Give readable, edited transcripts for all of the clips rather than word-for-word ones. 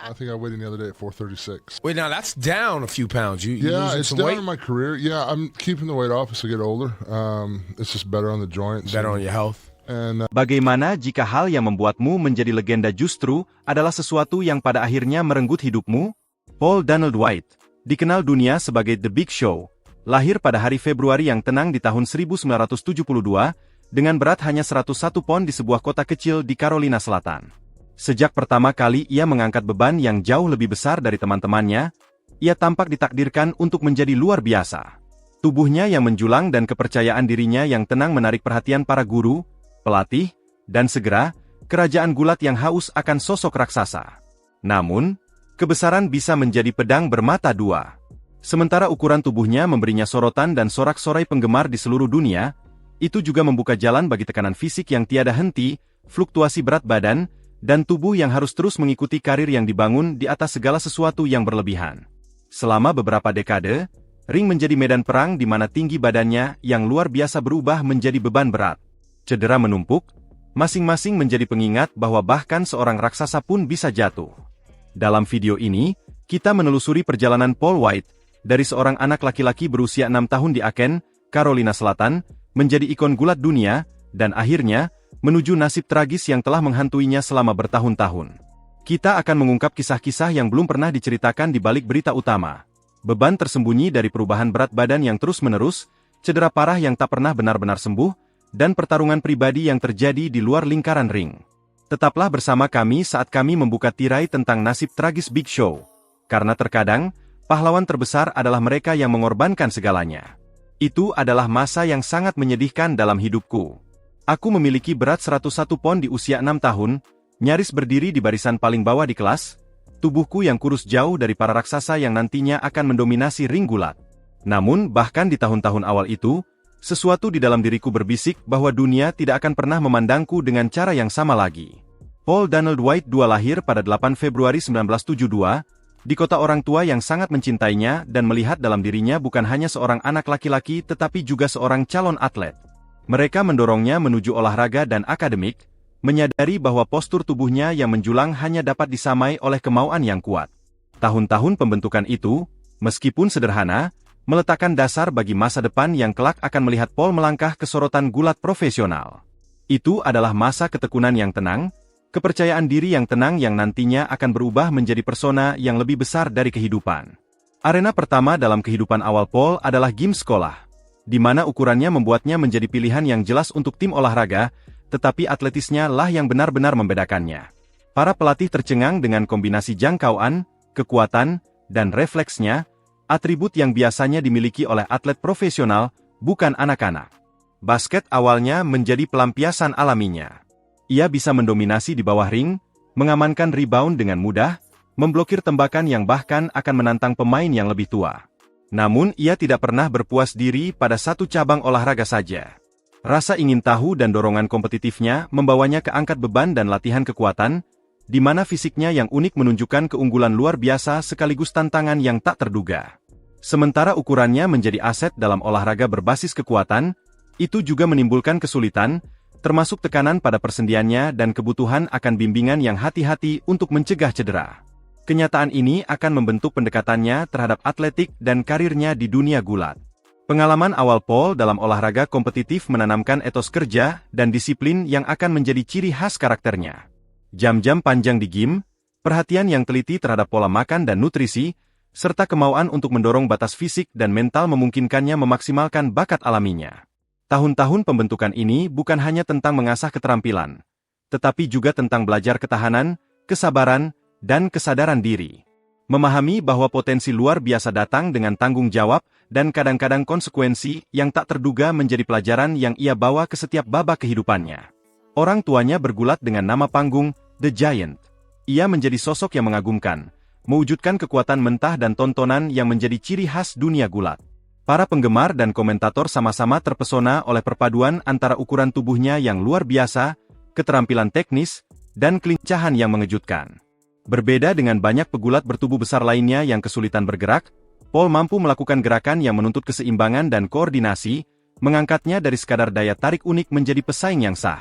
I think I weighed in the other day at 436. Wait, now that's down a few pounds. You Yeah, losing it's some down weight? in my career. Yeah, I'm keeping the weight off as I get older. It's just better on the joints. Better on your health. And Bagaimana jika hal yang membuatmu menjadi legenda justru adalah sesuatu yang pada akhirnya merenggut hidupmu? Paul Donald White, dikenal dunia sebagai The Big Show, lahir pada hari Februari yang tenang di tahun 1972, dengan berat hanya 101 pon di sebuah kota kecil di Carolina Selatan. Sejak pertama kali ia mengangkat beban yang jauh lebih besar dari teman-temannya, ia tampak ditakdirkan untuk menjadi luar biasa. Tubuhnya yang menjulang dan kepercayaan dirinya yang tenang menarik perhatian para guru, pelatih, dan segera, kerajaan gulat yang haus akan sosok raksasa. Namun, kebesaran bisa menjadi pedang bermata dua. Sementara ukuran tubuhnya memberinya sorotan dan sorak-sorai penggemar di seluruh dunia, itu juga membuka jalan bagi tekanan fisik yang tiada henti, fluktuasi berat badan, dan tubuh yang harus terus mengikuti karir yang dibangun di atas segala sesuatu yang berlebihan. Selama beberapa dekade, ring menjadi medan perang di mana tinggi badannya yang luar biasa berubah menjadi beban berat. Cedera menumpuk, masing-masing menjadi pengingat bahwa bahkan seorang raksasa pun bisa jatuh. Dalam video ini, kita menelusuri perjalanan Paul White, dari seorang anak laki-laki berusia 6 tahun di Aiken, Carolina Selatan, menjadi ikon gulat dunia, dan akhirnya, menuju nasib tragis yang telah menghantuinya selama bertahun-tahun. Kita akan mengungkap kisah-kisah yang belum pernah diceritakan di balik berita utama. Beban tersembunyi dari perubahan berat badan yang terus-menerus, cedera parah yang tak pernah benar-benar sembuh, dan pertarungan pribadi yang terjadi di luar lingkaran ring. Tetaplah bersama kami saat kami membuka tirai tentang nasib tragis Big Show. Karena terkadang, pahlawan terbesar adalah mereka yang mengorbankan segalanya. Itu adalah masa yang sangat menyedihkan dalam hidupku. Aku memiliki berat 101 pon di usia 6 tahun, nyaris berdiri di barisan paling bawah di kelas, tubuhku yang kurus jauh dari para raksasa yang nantinya akan mendominasi ring gulat. Namun, bahkan di tahun-tahun awal itu, sesuatu di dalam diriku berbisik bahwa dunia tidak akan pernah memandangku dengan cara yang sama lagi. Paul Donald White II lahir pada 8 Februari 1972, di kota orang tua yang sangat mencintainya dan melihat dalam dirinya bukan hanya seorang anak laki-laki tetapi juga seorang calon atlet. Mereka mendorongnya menuju olahraga dan akademik, menyadari bahwa postur tubuhnya yang menjulang hanya dapat disamai oleh kemauan yang kuat. Tahun-tahun pembentukan itu, meskipun sederhana, meletakkan dasar bagi masa depan yang kelak akan melihat Paul melangkah ke sorotan gulat profesional. Itu adalah masa ketekunan yang tenang, kepercayaan diri yang tenang yang nantinya akan berubah menjadi persona yang lebih besar dari kehidupan. Arena pertama dalam kehidupan awal Paul adalah gym sekolah, di mana ukurannya membuatnya menjadi pilihan yang jelas untuk tim olahraga, tetapi atletisnya lah yang benar-benar membedakannya. Para pelatih tercengang dengan kombinasi jangkauan, kekuatan, dan refleksnya, atribut yang biasanya dimiliki oleh atlet profesional, bukan anak-anak. Basket awalnya menjadi pelampiasan alaminya. Ia bisa mendominasi di bawah ring, mengamankan rebound dengan mudah, memblokir tembakan yang bahkan akan menantang pemain yang lebih tua. Namun ia tidak pernah berpuas diri pada satu cabang olahraga saja. Rasa ingin tahu dan dorongan kompetitifnya membawanya ke angkat beban dan latihan kekuatan, di mana fisiknya yang unik menunjukkan keunggulan luar biasa sekaligus tantangan yang tak terduga. Sementara ukurannya menjadi aset dalam olahraga berbasis kekuatan, itu juga menimbulkan kesulitan, termasuk tekanan pada persendiannya dan kebutuhan akan bimbingan yang hati-hati untuk mencegah cedera. Kenyataan ini akan membentuk pendekatannya terhadap atletik dan karirnya di dunia gulat. Pengalaman awal Paul dalam olahraga kompetitif menanamkan etos kerja dan disiplin yang akan menjadi ciri khas karakternya. Jam-jam panjang di gym, perhatian yang teliti terhadap pola makan dan nutrisi, serta kemauan untuk mendorong batas fisik dan mental memungkinkannya memaksimalkan bakat alaminya. Tahun-tahun pembentukan ini bukan hanya tentang mengasah keterampilan, tetapi juga tentang belajar ketahanan, kesabaran, dan kesadaran diri. Memahami bahwa potensi luar biasa datang dengan tanggung jawab dan kadang-kadang konsekuensi yang tak terduga menjadi pelajaran yang ia bawa ke setiap babak kehidupannya. Orang tuanya bergulat dengan nama panggung The Giant. Ia menjadi sosok yang mengagumkan, mewujudkan kekuatan mentah dan tontonan yang menjadi ciri khas dunia gulat. Para penggemar dan komentator sama-sama terpesona oleh perpaduan antara ukuran tubuhnya yang luar biasa, keterampilan teknis, dan kelincahan yang mengejutkan. Berbeda dengan banyak pegulat bertubuh besar lainnya yang kesulitan bergerak, Paul mampu melakukan gerakan yang menuntut keseimbangan dan koordinasi, mengangkatnya dari sekadar daya tarik unik menjadi pesaing yang sah.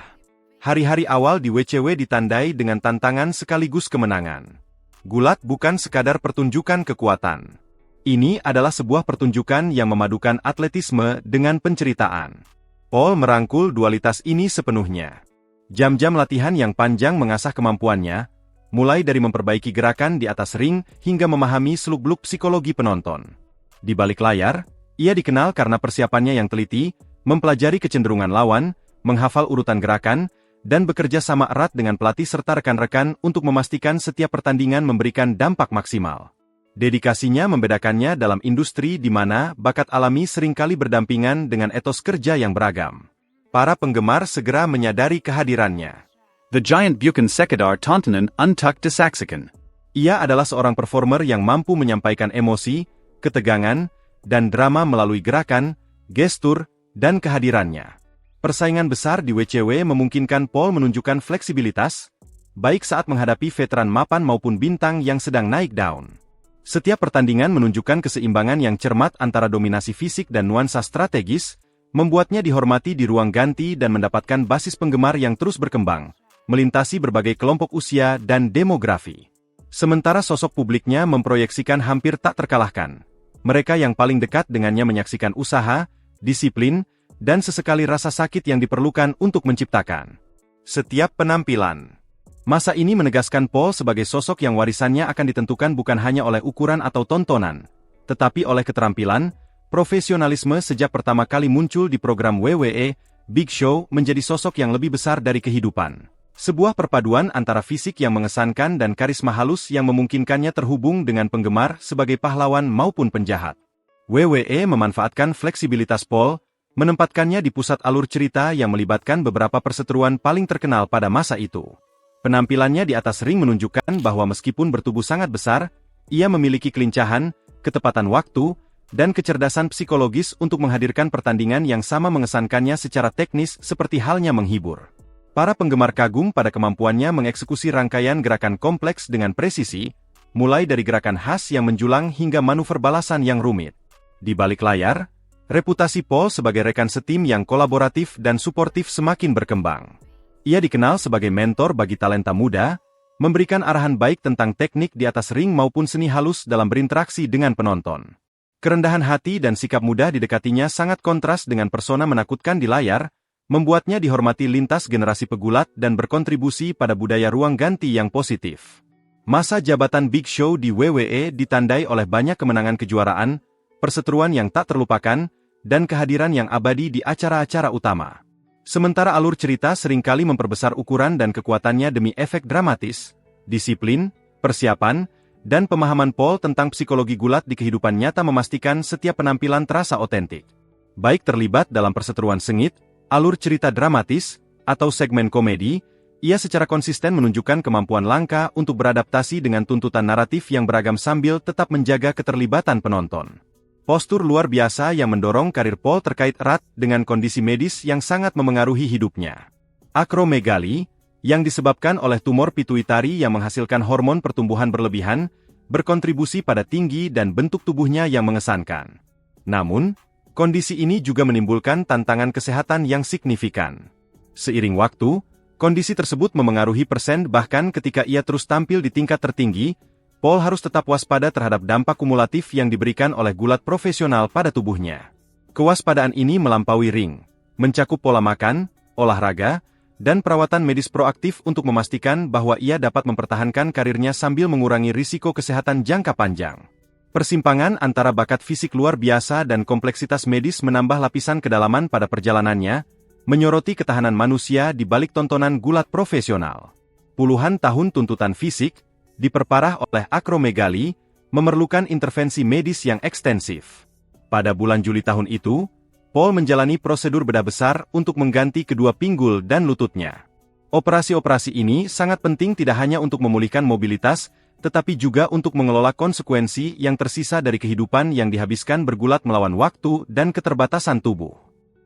Hari-hari awal di WCW ditandai dengan tantangan sekaligus kemenangan. Gulat bukan sekadar pertunjukan kekuatan. Ini adalah sebuah pertunjukan yang memadukan atletisme dengan penceritaan. Paul merangkul dualitas ini sepenuhnya. Jam-jam latihan yang panjang mengasah kemampuannya, mulai dari memperbaiki gerakan di atas ring hingga memahami seluk-beluk psikologi penonton. Di balik layar, ia dikenal karena persiapannya yang teliti, mempelajari kecenderungan lawan, menghafal urutan gerakan, dan bekerja sama erat dengan pelatih serta rekan-rekan untuk memastikan setiap pertandingan memberikan dampak maksimal. Dedikasinya membedakannya dalam industri di mana bakat alami seringkali berdampingan dengan etos kerja yang beragam. Para penggemar segera menyadari kehadirannya. The giant Buchan Sekadar Tontonen Untucked Saxikan. Ia adalah seorang performer yang mampu menyampaikan emosi, ketegangan, dan drama melalui gerakan, gestur, dan kehadirannya. Persaingan besar di WCW memungkinkan Paul menunjukkan fleksibilitas, baik saat menghadapi veteran mapan maupun bintang yang sedang naik daun. Setiap pertandingan menunjukkan keseimbangan yang cermat antara dominasi fisik dan nuansa strategis, membuatnya dihormati di ruang ganti dan mendapatkan basis penggemar yang terus berkembang, melintasi berbagai kelompok usia dan demografi. Sementara sosok publiknya memproyeksikan hampir tak terkalahkan. Mereka yang paling dekat dengannya menyaksikan usaha, disiplin, dan sesekali rasa sakit yang diperlukan untuk menciptakan setiap penampilan. Masa ini menegaskan Paul sebagai sosok yang warisannya akan ditentukan bukan hanya oleh ukuran atau tontonan, tetapi oleh keterampilan, profesionalisme. Sejak pertama kali muncul di program WWE, Big Show menjadi sosok yang lebih besar dari kehidupan. Sebuah perpaduan antara fisik yang mengesankan dan karisma halus yang memungkinkannya terhubung dengan penggemar sebagai pahlawan maupun penjahat. WWE memanfaatkan fleksibilitas Paul, menempatkannya di pusat alur cerita yang melibatkan beberapa perseteruan paling terkenal pada masa itu. Penampilannya di atas ring menunjukkan bahwa meskipun bertubuh sangat besar, ia memiliki kelincahan, ketepatan waktu, dan kecerdasan psikologis untuk menghadirkan pertandingan yang sama mengesankannya secara teknis seperti halnya menghibur. Para penggemar kagum pada kemampuannya mengeksekusi rangkaian gerakan kompleks dengan presisi, mulai dari gerakan khas yang menjulang hingga manuver balasan yang rumit. Di balik layar, reputasi Paul sebagai rekan setim yang kolaboratif dan suportif semakin berkembang. Ia dikenal sebagai mentor bagi talenta muda, memberikan arahan baik tentang teknik di atas ring maupun seni halus dalam berinteraksi dengan penonton. Kerendahan hati dan sikap mudah didekatinya sangat kontras dengan persona menakutkan di layar, membuatnya dihormati lintas generasi pegulat dan berkontribusi pada budaya ruang ganti yang positif. Masa jabatan Big Show di WWE ditandai oleh banyak kemenangan kejuaraan, perseteruan yang tak terlupakan, dan kehadiran yang abadi di acara-acara utama. Sementara alur cerita seringkali memperbesar ukuran dan kekuatannya demi efek dramatis, disiplin, persiapan, dan pemahaman Paul tentang psikologi gulat di kehidupan nyata memastikan setiap penampilan terasa otentik. Baik terlibat dalam perseteruan sengit, alur cerita dramatis, atau segmen komedi, ia secara konsisten menunjukkan kemampuan langka untuk beradaptasi dengan tuntutan naratif yang beragam sambil tetap menjaga keterlibatan penonton. Postur luar biasa yang mendorong karir Paul terkait erat dengan kondisi medis yang sangat memengaruhi hidupnya. Akromegali, yang disebabkan oleh tumor pituitari yang menghasilkan hormon pertumbuhan berlebihan, berkontribusi pada tinggi dan bentuk tubuhnya yang mengesankan. Namun, kondisi ini juga menimbulkan tantangan kesehatan yang signifikan. Seiring waktu, kondisi tersebut memengaruhi persen bahkan ketika ia terus tampil di tingkat tertinggi, Paul harus tetap waspada terhadap dampak kumulatif yang diberikan oleh gulat profesional pada tubuhnya. Kewaspadaan ini melampaui ring, mencakup pola makan, olahraga, dan perawatan medis proaktif untuk memastikan bahwa ia dapat mempertahankan karirnya sambil mengurangi risiko kesehatan jangka panjang. Persimpangan antara bakat fisik luar biasa dan kompleksitas medis menambah lapisan kedalaman pada perjalanannya, menyoroti ketahanan manusia di balik tontonan gulat profesional. Puluhan tahun tuntutan fisik, diperparah oleh akromegali, memerlukan intervensi medis yang ekstensif. Pada bulan Juli tahun itu, Paul menjalani prosedur bedah besar untuk mengganti kedua pinggul dan lututnya. Operasi-operasi ini sangat penting tidak hanya untuk memulihkan mobilitas, tetapi juga untuk mengelola konsekuensi yang tersisa dari kehidupan yang dihabiskan bergulat melawan waktu dan keterbatasan tubuh.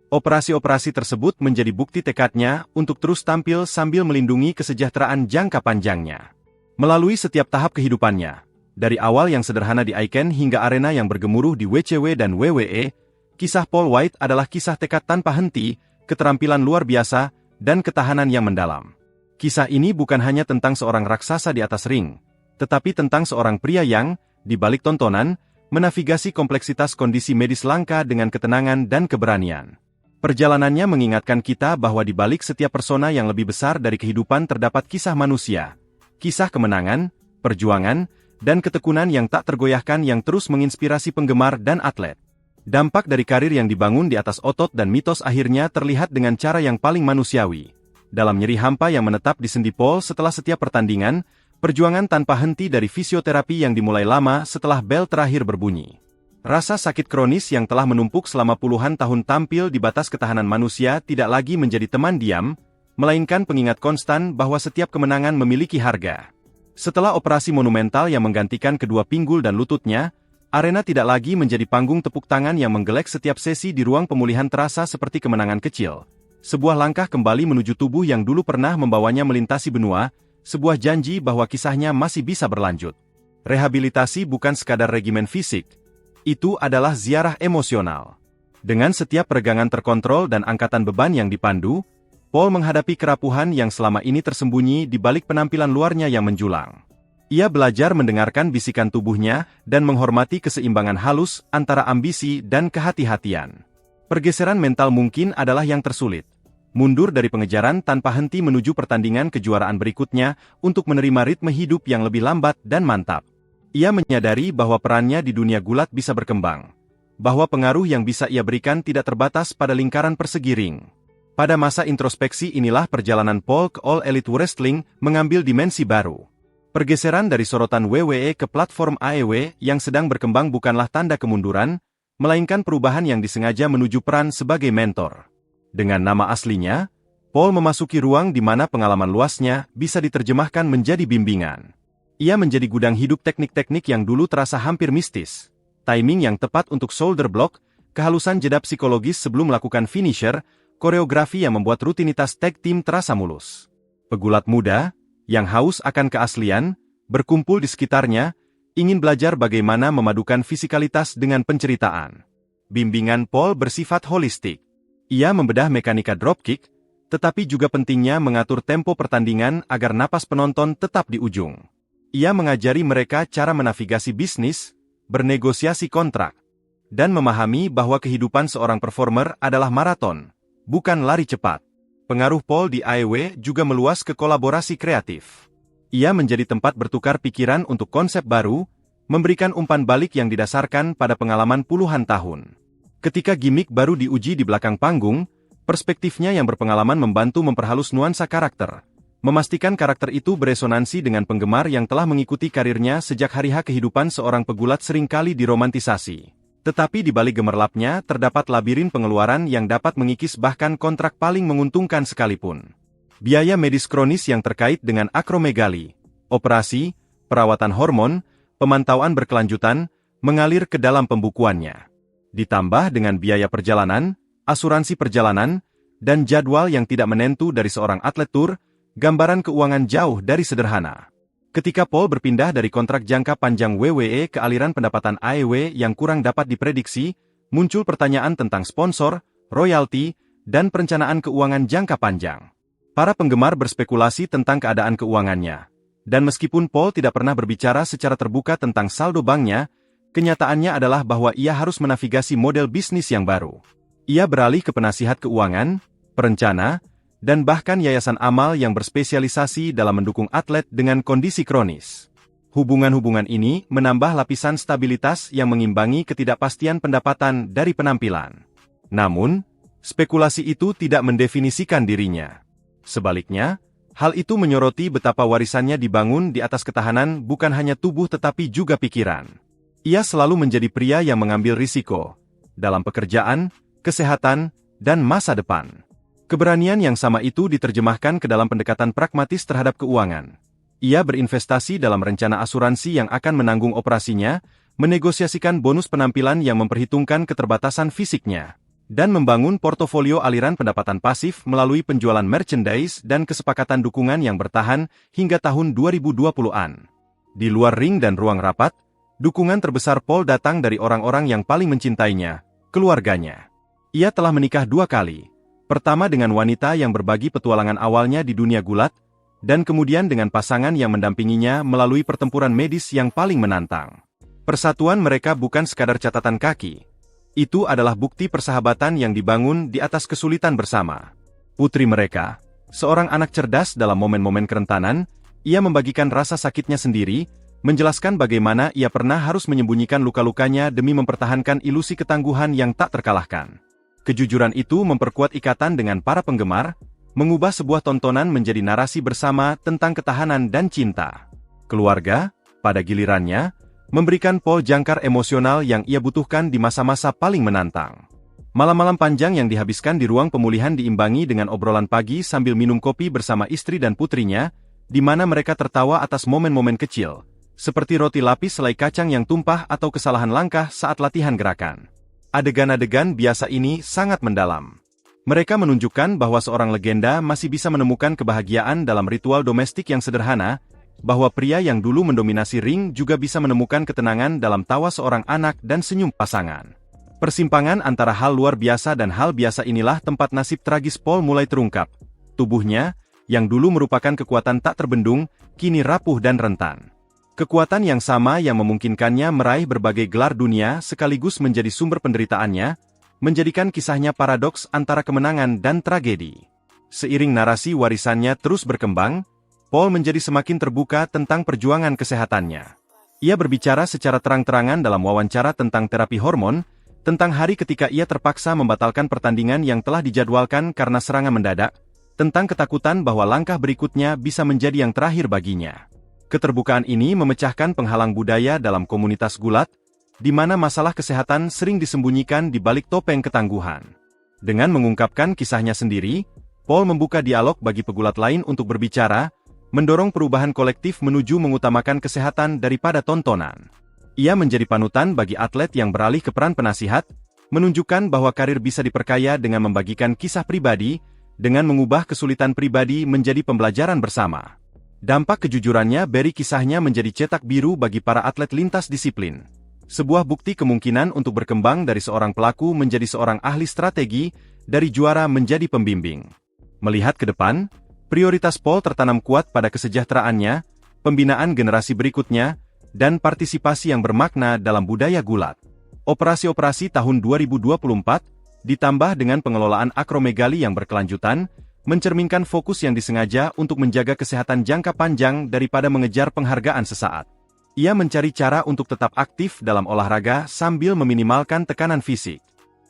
Operasi-operasi tersebut menjadi bukti tekadnya untuk terus tampil sambil melindungi kesejahteraan jangka panjangnya. Melalui setiap tahap kehidupannya, dari awal yang sederhana di Icon hingga arena yang bergemuruh di WCW dan WWE, kisah Paul White adalah kisah tekad tanpa henti, keterampilan luar biasa, dan ketahanan yang mendalam. Kisah ini bukan hanya tentang seorang raksasa di atas ring, tetapi tentang seorang pria yang, di balik tontonan, menavigasi kompleksitas kondisi medis langka dengan ketenangan dan keberanian. Perjalanannya mengingatkan kita bahwa di balik setiap persona yang lebih besar dari kehidupan terdapat kisah manusia. Kisah kemenangan, perjuangan, dan ketekunan yang tak tergoyahkan yang terus menginspirasi penggemar dan atlet. Dampak dari karir yang dibangun di atas otot dan mitos akhirnya terlihat dengan cara yang paling manusiawi. Dalam nyeri hampa yang menetap di sendi Paul setelah setiap pertandingan, perjuangan tanpa henti dari fisioterapi yang dimulai lama setelah bel terakhir berbunyi. Rasa sakit kronis yang telah menumpuk selama puluhan tahun tampil di batas ketahanan manusia tidak lagi menjadi teman diam, melainkan pengingat konstan bahwa setiap kemenangan memiliki harga. Setelah operasi monumental yang menggantikan kedua pinggul dan lututnya, arena tidak lagi menjadi panggung tepuk tangan yang menggelek setiap sesi di ruang pemulihan terasa seperti kemenangan kecil. Sebuah langkah kembali menuju tubuh yang dulu pernah membawanya melintasi benua, sebuah janji bahwa kisahnya masih bisa berlanjut. Rehabilitasi bukan sekadar regimen fisik, itu adalah ziarah emosional. Dengan setiap peregangan terkontrol dan angkatan beban yang dipandu, Paul menghadapi kerapuhan yang selama ini tersembunyi di balik penampilan luarnya yang menjulang. Ia belajar mendengarkan bisikan tubuhnya dan menghormati keseimbangan halus antara ambisi dan kehati-hatian. Pergeseran mental mungkin adalah yang tersulit. Mundur dari pengejaran tanpa henti menuju pertandingan kejuaraan berikutnya untuk menerima ritme hidup yang lebih lambat dan mantap. Ia menyadari bahwa perannya di dunia gulat bisa berkembang. Bahwa pengaruh yang bisa ia berikan tidak terbatas pada lingkaran persegi ring. Pada masa introspeksi inilah perjalanan Paul ke All Elite Wrestling mengambil dimensi baru. Pergeseran dari sorotan WWE ke platform AEW yang sedang berkembang bukanlah tanda kemunduran, melainkan perubahan yang disengaja menuju peran sebagai mentor. Dengan nama aslinya, Paul memasuki ruang di mana pengalaman luasnya bisa diterjemahkan menjadi bimbingan. Ia menjadi gudang hidup teknik-teknik yang dulu terasa hampir mistis. Timing yang tepat untuk shoulder block, kehalusan jeda psikologis sebelum melakukan finisher, koreografi yang membuat rutinitas tag team terasa mulus. Pegulat muda, yang haus akan keaslian, berkumpul di sekitarnya, ingin belajar bagaimana memadukan fisikalitas dengan penceritaan. Bimbingan Paul bersifat holistik. Ia membedah mekanika dropkick, tetapi juga pentingnya mengatur tempo pertandingan agar napas penonton tetap di ujung. Ia mengajari mereka cara menavigasi bisnis, bernegosiasi kontrak, dan memahami bahwa kehidupan seorang performer adalah maraton, bukan lari cepat. Pengaruh Paul di AEW juga meluas ke kolaborasi kreatif. Ia menjadi tempat bertukar pikiran untuk konsep baru, memberikan umpan balik yang didasarkan pada pengalaman puluhan tahun. Ketika gimmick baru diuji di belakang panggung, perspektifnya yang berpengalaman membantu memperhalus nuansa karakter, memastikan karakter itu beresonansi dengan penggemar yang telah mengikuti karirnya sejak hari-H. Kehidupan seorang pegulat seringkali diromantisasi. Tetapi di balik gemerlapnya terdapat labirin pengeluaran yang dapat mengikis bahkan kontrak paling menguntungkan sekalipun. Biaya medis kronis yang terkait dengan akromegali, operasi, perawatan hormon, pemantauan berkelanjutan, mengalir ke dalam pembukuannya. Ditambah dengan biaya perjalanan, asuransi perjalanan, dan jadwal yang tidak menentu dari seorang atlet tur, gambaran keuangan jauh dari sederhana. Ketika Paul berpindah dari kontrak jangka panjang WWE ke aliran pendapatan AEW yang kurang dapat diprediksi, muncul pertanyaan tentang sponsor, royalti, dan perencanaan keuangan jangka panjang. Para penggemar berspekulasi tentang keadaan keuangannya. Dan meskipun Paul tidak pernah berbicara secara terbuka tentang saldo banknya, kenyataannya adalah bahwa ia harus menavigasi model bisnis yang baru. Ia beralih ke penasihat keuangan, perencana, dan bahkan yayasan amal yang berspesialisasi dalam mendukung atlet dengan kondisi kronis. Hubungan-hubungan ini menambah lapisan stabilitas yang mengimbangi ketidakpastian pendapatan dari penampilan. Namun, spekulasi itu tidak mendefinisikan dirinya. Sebaliknya, hal itu menyoroti betapa warisannya dibangun di atas ketahanan bukan hanya tubuh tetapi juga pikiran. Ia selalu menjadi pria yang mengambil risiko dalam pekerjaan, kesehatan, dan masa depan. Keberanian yang sama itu diterjemahkan ke dalam pendekatan pragmatis terhadap keuangan. Ia berinvestasi dalam rencana asuransi yang akan menanggung operasinya, menegosiasikan bonus penampilan yang memperhitungkan keterbatasan fisiknya, dan membangun portofolio aliran pendapatan pasif melalui penjualan merchandise dan kesepakatan dukungan yang bertahan hingga tahun 2020-an. Di luar ring dan ruang rapat, dukungan terbesar Paul datang dari orang-orang yang paling mencintainya, keluarganya. Ia telah menikah 2 kali, Pertama dengan wanita yang berbagi petualangan awalnya di dunia gulat, dan kemudian dengan pasangan yang mendampinginya melalui pertempuran medis yang paling menantang. Persatuan mereka bukan sekadar catatan kaki. Itu adalah bukti persahabatan yang dibangun di atas kesulitan bersama. Putri mereka, seorang anak cerdas dalam momen-momen kerentanan, ia membagikan rasa sakitnya sendiri, menjelaskan bagaimana ia pernah harus menyembunyikan luka-lukanya demi mempertahankan ilusi ketangguhan yang tak terkalahkan. Kejujuran itu memperkuat ikatan dengan para penggemar, mengubah sebuah tontonan menjadi narasi bersama tentang ketahanan dan cinta. Keluarga, pada gilirannya, memberikan Paul jangkar emosional yang ia butuhkan di masa-masa paling menantang. Malam-malam panjang yang dihabiskan di ruang pemulihan diimbangi dengan obrolan pagi sambil minum kopi bersama istri dan putrinya, di mana mereka tertawa atas momen-momen kecil, seperti roti lapis selai kacang yang tumpah atau kesalahan langkah saat latihan gerakan. Adegan-adegan biasa ini sangat mendalam. Mereka menunjukkan bahwa seorang legenda masih bisa menemukan kebahagiaan dalam ritual domestik yang sederhana, bahwa pria yang dulu mendominasi ring juga bisa menemukan ketenangan dalam tawa seorang anak dan senyum pasangan. Persimpangan antara hal luar biasa dan hal biasa inilah tempat nasib tragis Paul mulai terungkap. Tubuhnya, yang dulu merupakan kekuatan tak terbendung, kini rapuh dan rentan. Kekuatan yang sama yang memungkinkannya meraih berbagai gelar dunia sekaligus menjadi sumber penderitaannya, menjadikan kisahnya paradoks antara kemenangan dan tragedi. Seiring narasi warisannya terus berkembang, Paul menjadi semakin terbuka tentang perjuangan kesehatannya. Ia berbicara secara terang-terangan dalam wawancara tentang terapi hormon, tentang hari ketika ia terpaksa membatalkan pertandingan yang telah dijadwalkan karena serangan mendadak, tentang ketakutan bahwa langkah berikutnya bisa menjadi yang terakhir baginya. Keterbukaan ini memecahkan penghalang budaya dalam komunitas gulat, di mana masalah kesehatan sering disembunyikan di balik topeng ketangguhan. Dengan mengungkapkan kisahnya sendiri, Paul membuka dialog bagi pegulat lain untuk berbicara, mendorong perubahan kolektif menuju mengutamakan kesehatan daripada tontonan. Ia menjadi panutan bagi atlet yang beralih ke peran penasihat, menunjukkan bahwa karir bisa diperkaya dengan membagikan kisah pribadi, dengan mengubah kesulitan pribadi menjadi pembelajaran bersama. Dampak kejujurannya beri kisahnya menjadi cetak biru bagi para atlet lintas disiplin. Sebuah bukti kemungkinan untuk berkembang dari seorang pelaku menjadi seorang ahli strategi, dari juara menjadi pembimbing. Melihat ke depan, prioritas Paul tertanam kuat pada kesejahteraannya, pembinaan generasi berikutnya, dan partisipasi yang bermakna dalam budaya gulat. Operasi-operasi tahun 2024, ditambah dengan pengelolaan akromegali yang berkelanjutan, mencerminkan fokus yang disengaja untuk menjaga kesehatan jangka panjang daripada mengejar penghargaan sesaat. Ia mencari cara untuk tetap aktif dalam olahraga sambil meminimalkan tekanan fisik.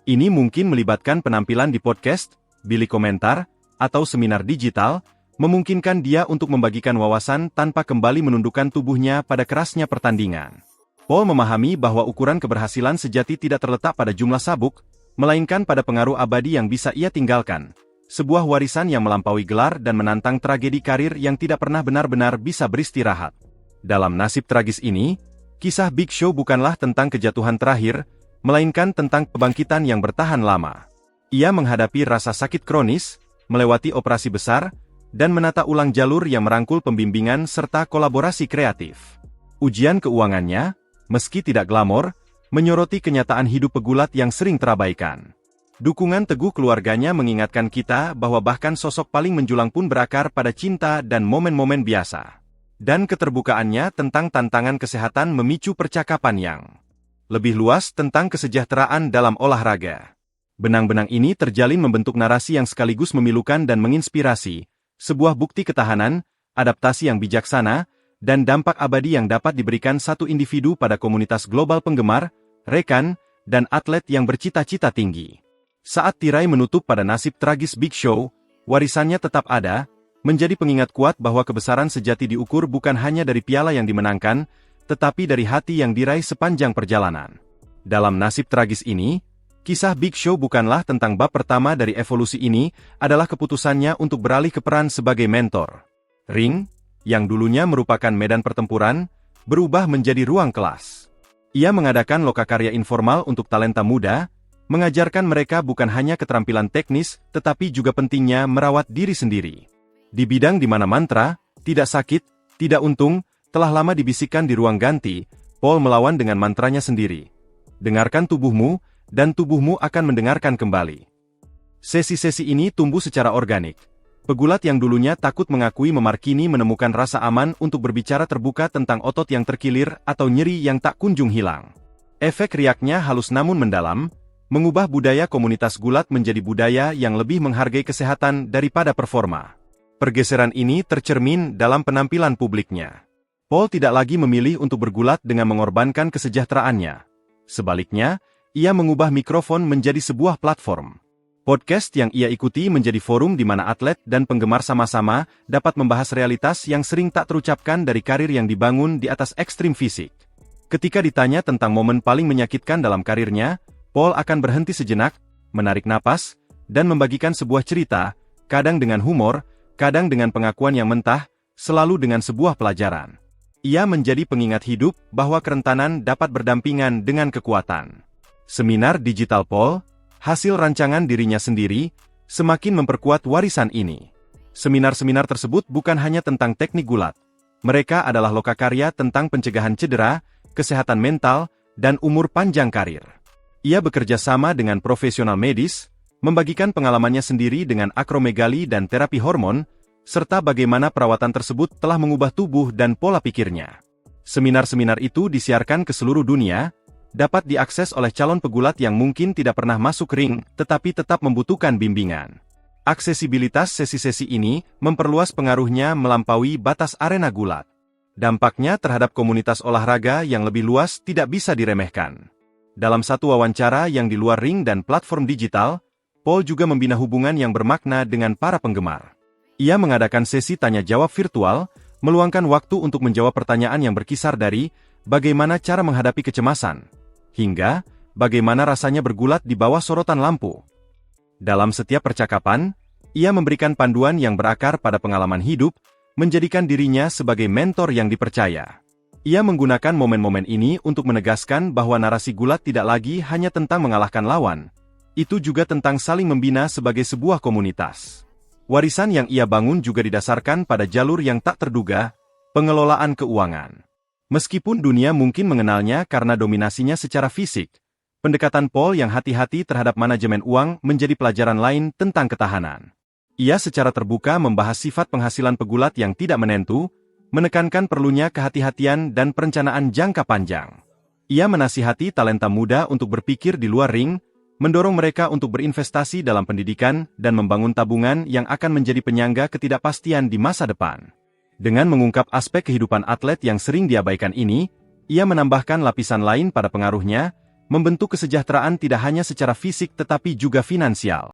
Ini mungkin melibatkan penampilan di podcast, bilik komentar, atau seminar digital, memungkinkan dia untuk membagikan wawasan tanpa kembali menundukkan tubuhnya pada kerasnya pertandingan. Paul memahami bahwa ukuran keberhasilan sejati tidak terletak pada jumlah sabuk, melainkan pada pengaruh abadi yang bisa ia tinggalkan. Sebuah warisan yang melampaui gelar dan menantang tragedi karir yang tidak pernah benar-benar bisa beristirahat. Dalam nasib tragis ini, kisah Big Show bukanlah tentang kejatuhan terakhir, melainkan tentang kebangkitan yang bertahan lama. Ia menghadapi rasa sakit kronis, melewati operasi besar, dan menata ulang jalur yang merangkul pembimbingan serta kolaborasi kreatif. Ujian keuangannya, meski tidak glamor, menyoroti kenyataan hidup pegulat yang sering terabaikan. Dukungan teguh keluarganya mengingatkan kita bahwa bahkan sosok paling menjulang pun berakar pada cinta dan momen-momen biasa. Dan keterbukaannya tentang tantangan kesehatan memicu percakapan yang lebih luas tentang kesejahteraan dalam olahraga. Benang-benang ini terjalin membentuk narasi yang sekaligus memilukan dan menginspirasi, sebuah bukti ketahanan, adaptasi yang bijaksana, dan dampak abadi yang dapat diberikan satu individu pada komunitas global penggemar, rekan, dan atlet yang bercita-cita tinggi. Saat tirai menutup pada nasib tragis Big Show, warisannya tetap ada, menjadi pengingat kuat bahwa kebesaran sejati diukur bukan hanya dari piala yang dimenangkan, tetapi dari hati yang diraih sepanjang perjalanan. Dalam nasib tragis ini, kisah Big Show bukanlah tentang bab pertama dari evolusi ini, adalah keputusannya untuk beralih ke peran sebagai mentor. Ring, yang dulunya merupakan medan pertempuran, berubah menjadi ruang kelas. Ia mengadakan lokakarya informal untuk talenta muda, mengajarkan mereka bukan hanya keterampilan teknis, tetapi juga pentingnya merawat diri sendiri. Di bidang di mana mantra, tidak sakit, tidak untung, telah lama dibisikkan di ruang ganti, Paul melawan dengan mantranya sendiri. Dengarkan tubuhmu, dan tubuhmu akan mendengarkan kembali. Sesi-sesi ini tumbuh secara organik. Pegulat yang dulunya takut mengakui memar kini menemukan rasa aman untuk berbicara terbuka tentang otot yang terkilir atau nyeri yang tak kunjung hilang. Efek riaknya halus namun mendalam, mengubah budaya komunitas gulat menjadi budaya yang lebih menghargai kesehatan daripada performa. Pergeseran ini tercermin dalam penampilan publiknya. Paul tidak lagi memilih untuk bergulat dengan mengorbankan kesejahteraannya. Sebaliknya, ia mengubah mikrofon menjadi sebuah platform. Podcast yang ia ikuti menjadi forum di mana atlet dan penggemar sama-sama dapat membahas realitas yang sering tak terucapkan dari karir yang dibangun di atas ekstrim fisik. Ketika ditanya tentang momen paling menyakitkan dalam karirnya, Paul akan berhenti sejenak, menarik napas, dan membagikan sebuah cerita, kadang dengan humor, kadang dengan pengakuan yang mentah, selalu dengan sebuah pelajaran. Ia menjadi pengingat hidup bahwa kerentanan dapat berdampingan dengan kekuatan. Seminar Digital Paul, hasil rancangan dirinya sendiri, semakin memperkuat warisan ini. Seminar-seminar tersebut bukan hanya tentang teknik gulat. Mereka adalah lokakarya tentang pencegahan cedera, kesehatan mental, dan umur panjang karir. Ia bekerja sama dengan profesional medis, membagikan pengalamannya sendiri dengan akromegali dan terapi hormon, serta bagaimana perawatan tersebut telah mengubah tubuh dan pola pikirnya. Seminar-seminar itu disiarkan ke seluruh dunia, dapat diakses oleh calon pegulat yang mungkin tidak pernah masuk ring, tetapi tetap membutuhkan bimbingan. Aksesibilitas sesi-sesi ini memperluas pengaruhnya melampaui batas arena gulat. Dampaknya terhadap komunitas olahraga yang lebih luas tidak bisa diremehkan. Dalam satu wawancara yang di luar ring dan platform digital, Paul juga membina hubungan yang bermakna dengan para penggemar. Ia mengadakan sesi tanya-jawab virtual, meluangkan waktu untuk menjawab pertanyaan yang berkisar dari bagaimana cara menghadapi kecemasan, hingga bagaimana rasanya bergulat di bawah sorotan lampu. Dalam setiap percakapan, ia memberikan panduan yang berakar pada pengalaman hidup, menjadikan dirinya sebagai mentor yang dipercaya. Ia menggunakan momen-momen ini untuk menegaskan bahwa narasi gulat tidak lagi hanya tentang mengalahkan lawan, itu juga tentang saling membina sebagai sebuah komunitas. Warisan yang ia bangun juga didasarkan pada jalur yang tak terduga, pengelolaan keuangan. Meskipun dunia mungkin mengenalnya karena dominasinya secara fisik, pendekatan Paul yang hati-hati terhadap manajemen uang menjadi pelajaran lain tentang ketahanan. Ia secara terbuka membahas sifat penghasilan pegulat yang tidak menentu, menekankan perlunya kehati-hatian dan perencanaan jangka panjang. Ia menasihati talenta muda untuk berpikir di luar ring, mendorong mereka untuk berinvestasi dalam pendidikan dan membangun tabungan yang akan menjadi penyangga ketidakpastian di masa depan. Dengan mengungkap aspek kehidupan atlet yang sering diabaikan ini, ia menambahkan lapisan lain pada pengaruhnya, membentuk kesejahteraan tidak hanya secara fisik tetapi juga finansial.